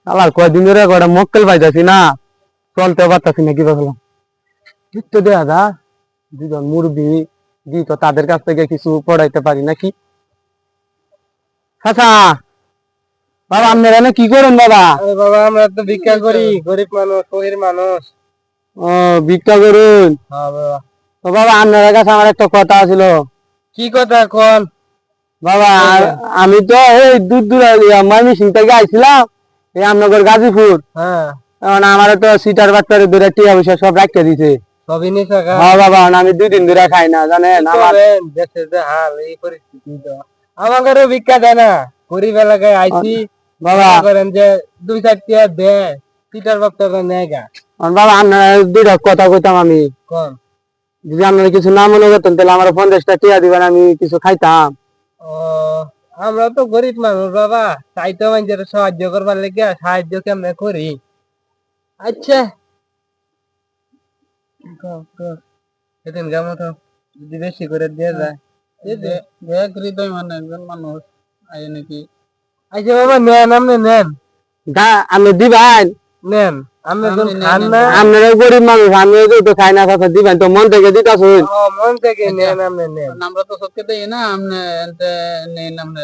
আল্লাহ কয়দিন ধরে কয়টা মক্কেল পাইতাছি না, চলতে পারতাছি না, কি বললাম তো দেয়া দা দুজন মুরব্বী দি তো তাদের কাছ থেকে কিছু পড়াইতে পারি নাকি। আচ্ছা বাবা আপনারা না কি করেন বাবা? বাবা আমরা তো ভিক্ষা করি, গরিব মানুষ, ফকির মানুষ। ও ভিক্ষা করুন? হ্যাঁ বাবা। তো বাবা আপনার কাছে আমার একটা কথা ছিল। কি কথা কোন? বাবা আমি তো এই দূর দূর ময়মনসিং থেকে আইছিলাম এই আমনগর গাজীপুর। হ্যাঁ এখন আমার তো সিটার বাচ্চারে ধরে টিয়া পয়সা সব রাখতে দিছে। সবই নিয়ে থাকা। হ্যাঁ বাবা আমি 2 দিন ধরে খাই না জানেন। আমার দেশের যে হাল, এই পরিস্থিতি তো আমাদেরও ভিক্ষা দেয় না, গরিব এলাকায় আইছি বাবা, করেন যে 2-4 টিয়া দেয়, সিটার বাচ্চারা নেয় গা। বাবা আপনার দুইটা কথা কইতাম আমি। কোন? যদি আপনারা কিছু না মনে করতেন তাহলে আমার 50টা টিয়া দিবেন, আমি কিছু খাইতাম। ও আমরা তো গরিব মানুষ বাবা, তাই তো মানুষের সাহায্য করবার লেগে সাহায্য কেমনে করি। আচ্ছা সেদিন কেমন যদি বেশি করে দিয়ে যায় হৃদয় মানে একজন মানুষ আয় নাকি। আচ্ছা বাবা নেন, আপনি নেন। আপনি দিবেন? নেন, আপনি তো খান না। আপনারা গরিব মানুষ, আমি তো খাই না, কথা দিবেন তো মন থেকে দিতাছুন। মন থেকে নেন, আপনি নেন। আমরা তো সত্যি দেই না, আপনি নেন, আপনি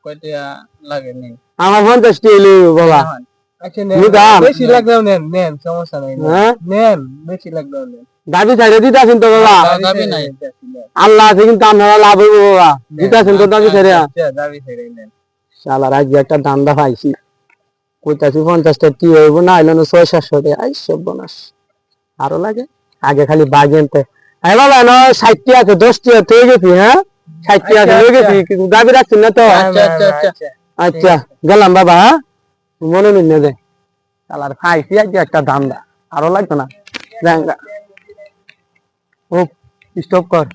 কয়টা লাগে নেন। আমার 50 টিয়া লইব বাবা। আচ্ছা নেন, বেশি লাগলেও নেন, নেন সমস্যা নাই, নেন বেশি লাগলেও নেন। দাবি ছাড়ে দিতাছেন তো বাবা? দাবি নাই, আল্লাহ আছে কিন্তু আপনারা লাভ হইব বাবা, দিতাছেন তো দাবি ছেড়ে? দাবি ছেড়ে নেন। শালার আজ একটা ধান্দা পাইছি, কইতাছি 50টা কি হইব না হইলো 600-700 টাকা। আই সব বোনাস আরো লাগে, আগে খালি বাগেনতে। এই বাবা না 60 টি আছে, 10 টি হয়ে গেছি। হ্যাঁ 60 টি আছে হয়ে গেছি, কিন্তু দাবি রাখছেন না তো? আচ্ছা আচ্ছা আচ্ছা আচ্ছা গেলাম বাবা। হ্যাঁ মনে নিন না দে, শালার খাইছি আজ একটা ধান্দা, আরো লাগতো না। ও স্টপ কর।